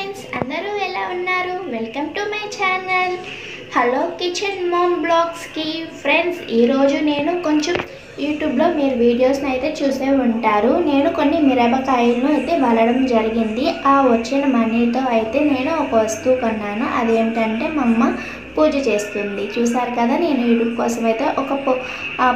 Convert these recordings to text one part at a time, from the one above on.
Friends అందరూ ఎలా ఉన్నారు? Welcome to my channel hello kitchen mom బ్లాగ్స్కి. ఫ్రెండ్స్ ఈరోజు నేను కొంచెం యూట్యూబ్లో మీరు వీడియోస్ని అయితే చూసే ఉంటారు. నేను కొన్ని మిరపకాయలను అయితే వలడం జరిగింది. ఆ వచ్చిన మనీతో అయితే నేను ఒక వస్తువు కొన్నాను. అదేంటంటే మా అమ్మ పూజ చేస్తుంది. చూసారు కదా, నేను యూట్యూబ్ కోసం అయితే ఒక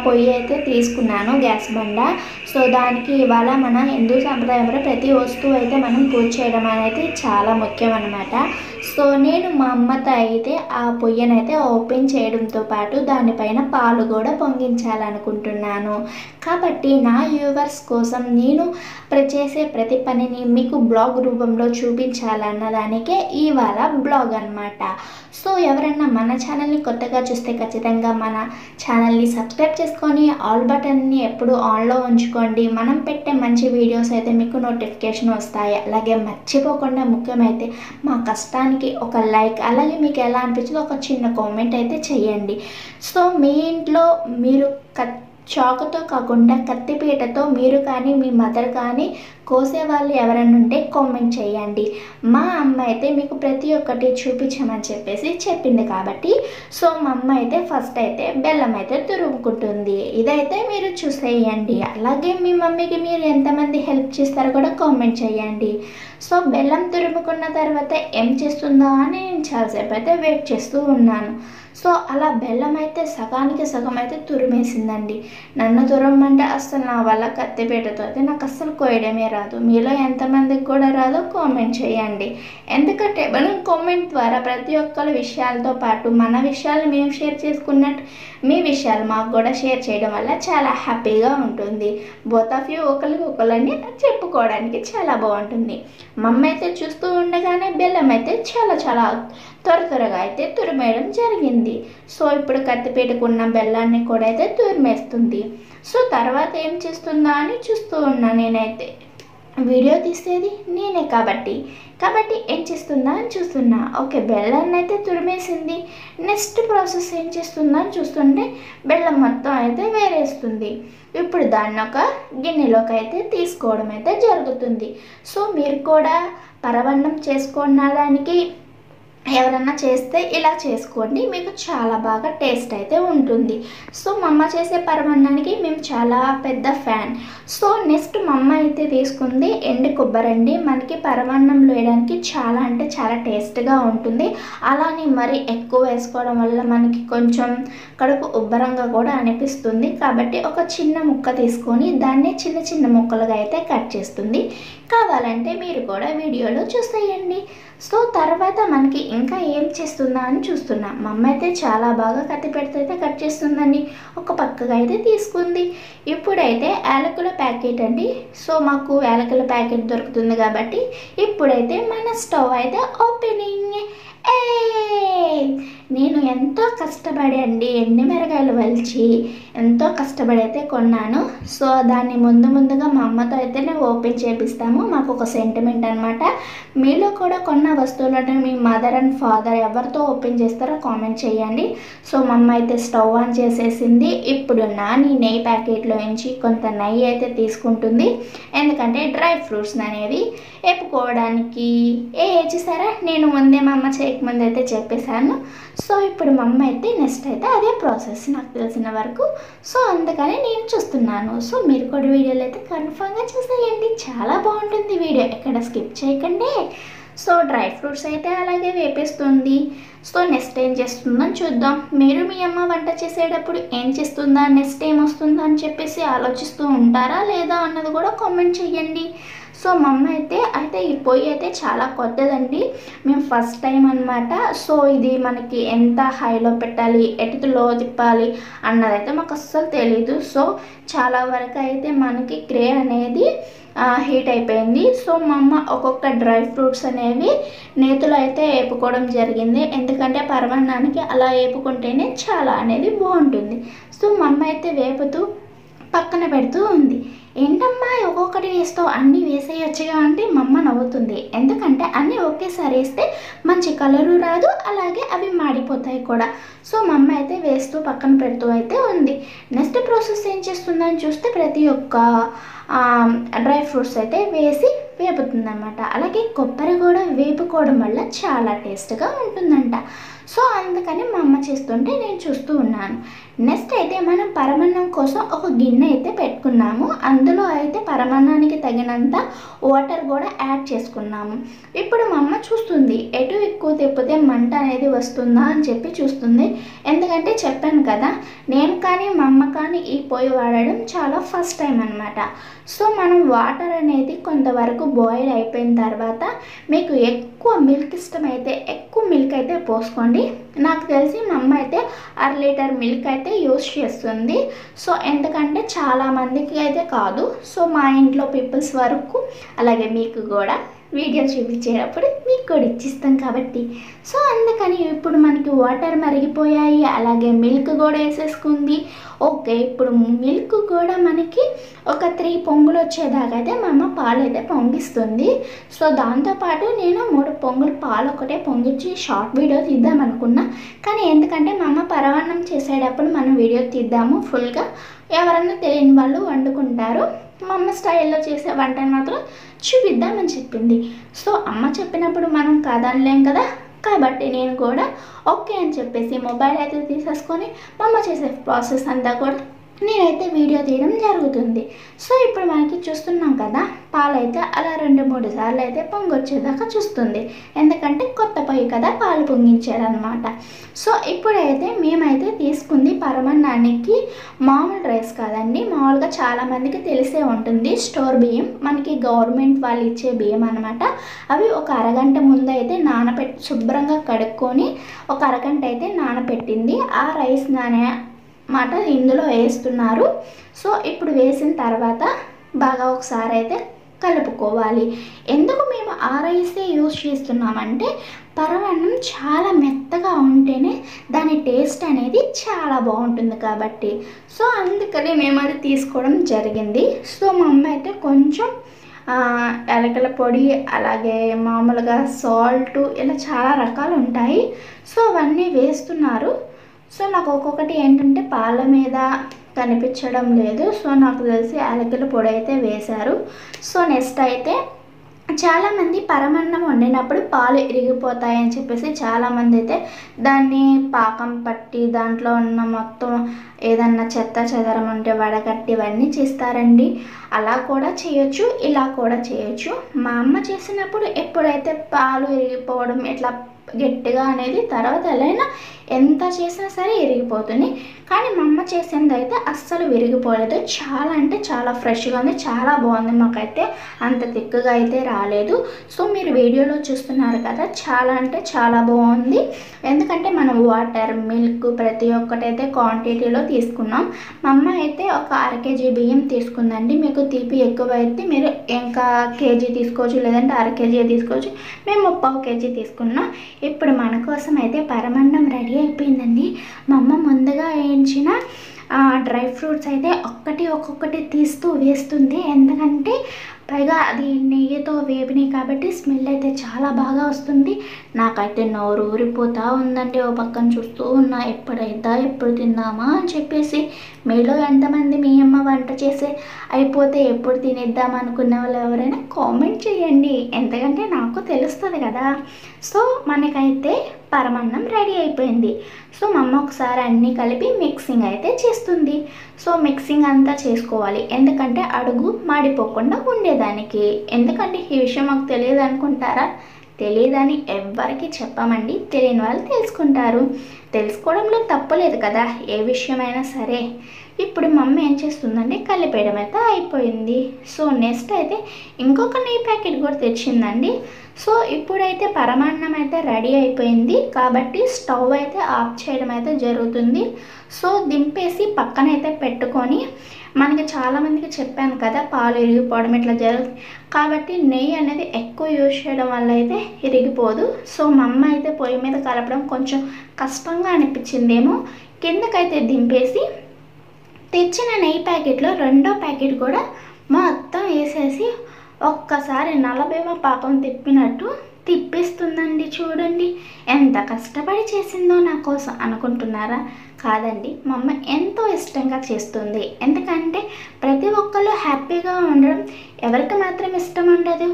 పొయ్యి అయితే తీసుకున్నాను, గ్యాస్ బండ. సో దానికి ఇవాళ మన హిందూ సాంప్రదాయంలో ప్రతి వస్తువు అయితే మనం పూజ చేయడం అనేది చాలా ముఖ్యం అన్నమాట. సో నేను మా అమ్మతో అయితే ఆ పొయ్యిని అయితే ఓపెన్ చేయడంతో పాటు దానిపైన పాలు కూడా పొంగించాలనుకుంటున్నాను. కాబట్టి నా వ్యూవర్స్ కోసం నేను చేసే ప్రతి పనిని మీకు బ్లాగ్ రూపంలో చూపించాలన్న దానికే ఇవాళ బ్లాగ్ అన్నమాట. సో ఎవరైనా మన ఛానల్ని కొత్తగా చూస్తే ఖచ్చితంగా మన ఛానల్ని సబ్స్క్రైబ్ చేసుకొని ఆల్ బటన్ని ఎప్పుడు ఆన్లో ఉంచుకోండి. మనం పెట్టే మంచి వీడియోస్ అయితే మీకు నోటిఫికేషన్ వస్తాయి. అలాగే మర్చిపోకుండా ముఖ్యమైతే మా కష్టానికి ఒక లైక్, అలాగే మీకు ఎలా అనిపించిందో ఒక చిన్న కామెంట్ అయితే చేయండి. సో మీ ఇంట్లో మీరు చాకుతో కాకుండా కత్తిపీటతో మీరు కానీ మీ మదర్ కానీ కోసేవాళ్ళు ఎవరైనా ఉంటే కామెంట్ చేయండి. మా అమ్మ అయితే మీకు ప్రతి ఒక్కటి చూపించమని చెప్పేసి చెప్పింది కాబట్టి సో మా అమ్మ అయితే ఫస్ట్ అయితే బెల్లం అయితే తురుముకుంటుంది. ఇదైతే మీరు చూసేయండి. అలాగే మీ మమ్మీకి మీరు ఎంతమంది హెల్ప్ చేస్తారో కూడా కామెంట్ చేయండి. సో బెల్లం తురుముకున్న తర్వాత ఏం చేస్తుందా అని నేను చాలాసేపు అయితే వెయిట్ చేస్తూ ఉన్నాను. సో అలా బెల్లం అయితే సగానికి సగం అయితే తురిమేసిందండి. నన్ను తురమంటే అస్సలు నా వల్ల కత్తిపీటతో అయితే నాకు అస్సలు కోయడమే రాదు. మీలో ఎంతమందికి కూడా రాదో కామెంట్ చేయండి. ఎందుకంటే మనం కామెంట్ ద్వారా ప్రతి ఒక్కరి విషయాలతో పాటు మన విషయాలు మేము షేర్ చేసుకున్నట్టు మీ విషయాలు మాకు కూడా షేర్ చేయడం వల్ల చాలా హ్యాపీగా ఉంటుంది. బోత్ ఆఫ్ యూ ఒకరికి ఒకరిని చెప్పుకోవడానికి చాలా బాగుంటుంది. మమ్మ అయితే చూస్తూ ఉండగానే బెల్లం అయితే చాలా త్వరగా అయితే తురిమేయడం జరిగింది. సో ఇప్పుడు కత్తిపీటకున్న బెల్లాన్ని కూడా అయితే తురిమేస్తుంది. సో తర్వాత ఏం చేస్తుందా అని చూస్తూ ఉన్నా. నేనైతే వీడియో తీసేది నేనే కాబట్టి ఏం చేస్తుందా అని చూస్తున్నా. ఓకే, బెల్లాన్ని అయితే తురిమేసింది. నెక్స్ట్ ప్రాసెస్ ఏం చేస్తుందా అని చూస్తుంటే బెల్లం మొత్తం అయితే వేరేస్తుంది. ఇప్పుడు దాన్ని ఒక గిన్నెలోకి అయితే తీసుకోవడం అయితే జరుగుతుంది. సో మీరు కూడా పరవన్నం చేసుకోవడానికి ఎవరన్నా చేస్తే ఇలా చేసుకోండి, మీకు చాలా బాగా టేస్ట్ అయితే ఉంటుంది. సో మా అమ్మ చేసే పరమాన్నానికి మేము చాలా పెద్ద ఫ్యాన్. సో నెక్స్ట్ మా అమ్మ అయితే తీసుకుంది ఎండు కొబ్బరండి. మనకి పరమాన్నంలో వేయడానికి చాలా అంటే చాలా టేస్ట్గా ఉంటుంది. అలానే మరి ఎక్కువ వేసుకోవడం వల్ల మనకి కొంచెం కడుపు ఉబ్బరంగా కూడా అనిపిస్తుంది. కాబట్టి ఒక చిన్న ముక్క తీసుకొని దాన్ని చిన్న ముక్కలుగా అయితే కట్ చేస్తుంది. కావాలంటే మీరు కూడా వీడియోలో చూసేయండి. సో తర్వాత మనకి ఇంకా ఏం చేస్తుందా అని చూస్తున్నా. మా అమ్మ అయితే చాలా బాగా కత్తిపీటతో అయితే కట్ చేస్తుందండి. ఒక పక్కగా అయితే తీసుకుంది. ఇప్పుడైతే యాలకుల ప్యాకెట్ అండి. సో మాకు యాలకుల ప్యాకెట్ దొరుకుతుంది కాబట్టి ఇప్పుడైతే మన స్టవ్ అయితే ఓపెనింగ్. నేను ఎంతో కష్టపడి అండి ఎండుమిరకాయలు వలిచి ఎంతో కష్టపడి అయితే కొన్నాను. సో దాన్ని ముందుగా మా అమ్మతో అయితే నేను ఓపెన్ చేపిస్తాము. మాకు ఒక సెంటిమెంట్ అనమాట. మీలో కూడా కొన్న వస్తువులను మీ మదర్ అండ్ ఫాదర్ ఎవరితో ఓపెన్ చేస్తారో కామెంట్ చేయండి. సో మా అమ్మ అయితే స్టవ్ ఆన్ చేసేసింది. ఇప్పుడు నాని నెయ్యి ప్యాకెట్లో నుంచి కొంత నెయ్యి అయితే తీసుకుంటుంది. ఎందుకంటే డ్రై ఫ్రూట్స్ అనేవి వేపుకోవడానికి చేసారా, నేను ముందే మా అమ్మ చేయకముందు అయితే చెప్పేశాను. సో ఇప్పుడు మా అమ్మ అయితే నెక్స్ట్ అయితే అదే ప్రాసెస్ నాకు తెలిసిన వరకు. సో అందుకని నేను చూస్తున్నాను. సో మీరు కూడా వీడియోలు అయితే కన్ఫర్మ్గా చూసేయండి, చాలా బాగుంటుంది వీడియో, ఎక్కడ స్కిప్ చేయకండి. సో డ్రై ఫ్రూట్స్ అయితే అలాగే వేపేస్తుంది. సో నెక్స్ట్ ఏం చేస్తుందని చూద్దాం. మీరు మీ అమ్మ వంట చేసేటప్పుడు ఏం చేస్తుందా, నెక్స్ట్ ఏం వస్తుందా అని చెప్పేసి ఆలోచిస్తూ ఉంటారా లేదా అన్నది కూడా కామెంట్ చేయండి. సో మా అమ్మ అయితే ఈ పొయ్యి అయితే చాలా కొత్తదండి. మేము ఫస్ట్ టైం అనమాట. సో ఇది మనకి ఎంత హైలో పెట్టాలి, ఎటులో తిప్పాలి అన్నదైతే మాకు అస్సలు తెలీదు. సో చాలా వరకు అయితే మనకి క్రే అనేది హీట్ అయిపోయింది. సో మా అమ్మ ఒక్కొక్క డ్రై ఫ్రూట్స్ అనేవి నేతిలో అయితే వేపుకోవడం జరిగింది. ఎందుకంటే పరమాన్నానికి అలా వేపుకుంటేనే చాలా అనేది బాగుంటుంది. సో మా అమ్మ అయితే వేపుతూ పక్కన పెడుతూ ఉంది. ఏంటమ్మా ఒక్కొక్కటి వేస్తావు, అన్నీ వేసేయొచ్చుగా అంటే మా అమ్మ నవ్వుతుంది. ఎందుకంటే అన్నీ ఒకేసారి వేస్తే మంచి కలరు రాదు, అలాగే అవి మాడిపోతాయి కూడా. సో మా అమ్మ అయితే వేస్తూ పక్కన పెడుతూ అయితే ఉంది. నెక్స్ట్ ప్రాసెస్ ఏం చేస్తుందని చూస్తే ప్రతి ఒక్క డ్రై ఫ్రూట్స్ అయితే వేసి వేపుతుందన్నమాట. అలాగే కొబ్బరి కూడా వేపుకోవడం వల్ల చాలా టేస్ట్గా ఉంటుందంట. సో అందుకని మా అమ్మ చేస్తుంటే నేను చూస్తూ ఉన్నాను. నెక్స్ట్ అయితే మనం పరమాన్నం కోసం ఒక గిన్నె అయితే పెట్టుకున్నాము. అందులో అయితే పరమాన్నానికి తగినంత వాటర్ కూడా యాడ్ చేసుకున్నాము. ఇప్పుడు మా అమ్మ చూస్తుంది ఎటు ఎక్కువ తిప్పితే మంట అనేది వస్తుందా అని చెప్పి చూస్తుంది. ఎందుకంటే చెప్పాను కదా, నేను కానీ మా అమ్మ కానీ ఈ పొయ్యి వాడడం చాలా ఫస్ట్ టైం అనమాట. సో మనం వాటర్ అనేది కొంతవరకు బాయిల్ అయిపోయిన తర్వాత మీకు ఎక్కువ మిల్క్ ఇష్టమైతే ఎక్కువ మిల్క్ అయితే పోసుకోండి. నాకు తెలిసి మా అమ్మ అయితే 1/2 లీటర్ మిల్క్ అయితే యూస్ చేస్తుంది. సో ఎందుకంటే చాలామందికి అయితే కాదు, సో మా ఇంట్లో పీపుల్స్ వరకు, అలాగే మీకు కూడా వీడియో చూపించేటప్పుడు మీకు కూడా ఇచ్చిస్తాం కాబట్టి. సో అందుకని ఇప్పుడు మనకి వాటర్ మరిగిపోయాయి, అలాగే మిల్క్ కూడా వేసేసుకుంది. ఓకే, ఇప్పుడు మిల్క్ కూడా మనకి ఒక 3 పొంగులు వచ్చేదాకా అయితే మా అమ్మ పాలు అయితే పొంగిస్తుంది. సో దాంతోపాటు నేను 3 పొంగులు పాలు ఒకటే పొంగించి షార్ట్ వీడియో తీద్దాం అనుకున్నా. కానీ ఎందుకంటే మా అమ్మ పరమాన్నం చేసేటప్పుడు మనం వీడియో తీద్దాము ఫుల్గా, ఎవరన్నా తెలియని వాళ్ళు వండుకుంటారు, మా అమ్మ స్టైల్లో చేసే వంటని మాత్రం చూపిద్దామని చెప్పింది. సో అమ్మ చెప్పినప్పుడు మనం కాదనలేం కదా, కాబట్టి నేను కూడా ఓకే అని చెప్పేసి మొబైల్ అయితే తీసేసుకొని మా అమ్మ చేసే ప్రాసెస్ అంతా కూడా నేనైతే వీడియో తీయడం జరుగుతుంది. సో ఇప్పుడు మనకి చూస్తున్నాం కదా, పాలైతే అలా 2-3 సార్లు అయితే పొంగొచ్చేదాకా చూస్తుంది. ఎందుకంటే కొత్త పొయ్యి కదా, పాలు పొంగించారనమాట. సో ఇప్పుడైతే మేమైతే తీసుకుంది పరమాన్నానికి మామూలు రైస్ కాదండి, మామూలుగా చాలామందికి తెలిసే ఉంటుంది, స్టోర్ బియ్యం, మనకి గవర్నమెంట్ వాళ్ళు ఇచ్చే బియ్యం అనమాట. అవి ఒక అరగంట ముందు అయితే నానబెట్టి శుభ్రంగా కడుక్కొని ఒక అరగంట అయితే నానబెట్టింది. ఆ రైస్ మాట ఇందులో వేస్తున్నారు. సో ఇప్పుడు వేసిన తర్వాత బాగా ఒకసారి అయితే కలుపుకోవాలి. ఎందుకు మేము ఆ రైసే యూజ్ చేస్తున్నామంటే పరమాన్నం చాలా మెత్తగా ఉంటేనే దాని టేస్ట్ అనేది చాలా బాగుంటుంది కాబట్టి. సో అందుకని మేము అది తీసుకోవడం జరిగింది. సో మా అమ్మ అయితే కొంచెం యాలకుల పొడి, అలాగే మామూలుగా సాల్ట్, ఇలా చాలా రకాలు ఉంటాయి. సో అవన్నీ వేస్తున్నారు. సో నాకు ఒక్కొక్కటి ఏంటంటే పాల మీద కనిపించడం లేదు. సో నాకు తెలిసి యాలకుల పొడి అయితే వేశారు. సో నెక్స్ట్ అయితే చాలామంది పరమాన్నం వండినప్పుడు పాలు ఇరిగిపోతాయని చెప్పేసి చాలామంది అయితే దాన్ని పాకం పట్టి దాంట్లో ఉన్న మొత్తం ఏదన్నా చెత్త చెదరం ఉంటే వడగట్టి ఇవన్నీ చేస్తారండి. అలా కూడా చేయొచ్చు, ఇలా కూడా చేయొచ్చు. మా అమ్మ చేసినప్పుడు ఎప్పుడైతే పాలు ఇరిగిపోవడం ఇట్లా గట్టిగా అనేది తర్వాత ఎలా ఎంత చేసినా సరే ఇరిగిపోతుంది. కానీ మా అమ్మ చేసింది అయితే అస్సలు విరిగిపోలేదు. చాలా అంటే చాలా ఫ్రెష్గా ఉంది, చాలా బాగుంది. మాకైతే అంత తిక్కుగా అయితే రాలేదు. సో మీరు వీడియోలో చూస్తున్నారు కదా, చాలా అంటే చాలా బాగుంది. ఎందుకంటే మనం వాటర్, మిల్క్ ప్రతి ఒక్కటైతే క్వాంటిటీలో తీసుకున్నాం. మా అమ్మ అయితే ఒక 1/2 కేజీ బియ్యం తీసుకుందండి. మీకు తీపి ఎక్కువ అయితే మీరు ఇంకా కేజీ తీసుకోవచ్చు, లేదంటే 1/2 కేజీ తీసుకోవచ్చు. మేము 1/4 కేజీ తీసుకున్నాం. ఇప్పుడు మన కోసం అయితే పరమాన్నం రెడీ అయిపోయిందండి. మా అమ్మ ముందుగా వేయించిన డ్రై ఫ్రూట్స్ అయితే ఒక్కొక్కటి తీస్తూ వేస్తుంది. ఎందుకంటే పైగా అది నెయ్యితో వేపినాయి కాబట్టి స్మెల్ అయితే చాలా బాగా వస్తుంది. నాకైతే నోరు ఊరిపోతూ ఉందండి. ఓ పక్కన చూస్తూ ఉన్నా ఎప్పుడు తిందామా అని చెప్పేసి. మీలో ఎంతమంది మీ అమ్మ వంట చేసి అయిపోతే ఎప్పుడు తినేద్దాం అనుకునే వాళ్ళు ఎవరైనా కామెంట్ చేయండి, ఎందుకంటే నాకు తెలుస్తుంది కదా. సో మనకైతే పరమాన్నం రెడీ అయిపోయింది. సో మా అమ్మ ఒకసారి అన్నీ కలిపి మిక్సింగ్ అయితే చేస్తుంది. సో మిక్సింగ్ అంతా చేసుకోవాలి, ఎందుకంటే అడుగు మాడిపోకుండా ఉండేదానికి. ఎందుకంటే ఈ విషయం మాకు తెలియదు అనుకుంటారా? తెలియదని ఎవ్వరికి చెప్పమండి, తెలియని వాళ్ళు తెలుసుకుంటారు. తెలుసుకోవడంలో తప్పలేదు కదా, ఏ విషయమైనా సరే. ఇప్పుడు మమ్మీ ఏం చేస్తుందంటే కలిపేయడం అయితే అయిపోయింది. సో నెక్స్ట్ అయితే ఇంకొక నెయ్యి ప్యాకెట్ కూడా తెచ్చిందండి. సో ఇప్పుడైతే పరమాన్నం అయితే రెడీ అయిపోయింది కాబట్టి స్టవ్ అయితే ఆఫ్ చేయడం అయితే జరుగుతుంది. సో దింపేసి పక్కనైతే పెట్టుకొని, మనకి చాలామందికి చెప్పాను కదా పాలు ఇరిగిపోవడం ఇట్లా జరుగుతుంది కాబట్టి నెయ్యి అనేది ఎక్కువ యూజ్ చేయడం వల్ల అయితే ఇరిగిపోదు. సో మా అమ్మ అయితే పొయ్యి మీద కలపడం కొంచెం కష్టంగా అనిపించిందేమో. కిందకైతే దింపేసి తెచ్చిన నెయ్యి ప్యాకెట్లో 2వ ప్యాకెట్ కూడా మొత్తం వేసేసి ఒక్కసారి నలభైవ పాకం తిప్పినట్టు తిప్పిస్తుందండి. చూడండి ఎంత కష్టపడి చేసిందో నా కోసం అనుకుంటున్నారా? కాదండి, మా అమ్మ ఎంతో ఇష్టంగా చేస్తుంది. ఎందుకంటే ప్రతి ఒక్కళ్ళు హ్యాపీగా ఉండడం ఎవరికి మాత్రం ఇష్టం ఉండదు.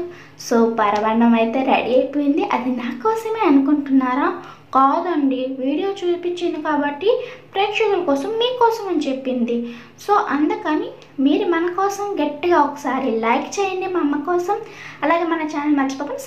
సో పరమాన్నం అయితే రెడీ అయిపోయింది. అది నా కోసమే అనుకుంటున్నారా? కాదండి, వీడియో చూపించింది కాబట్టి ప్రేక్షకుల కోసం మీకోసం అని చెప్పింది. సో అందుకని మీరు మన కోసం గట్టిగా ఒకసారి లైక్ చేయండి మా అమ్మ కోసం. అలాగే మన ఛానల్ మర్చిపోకుండా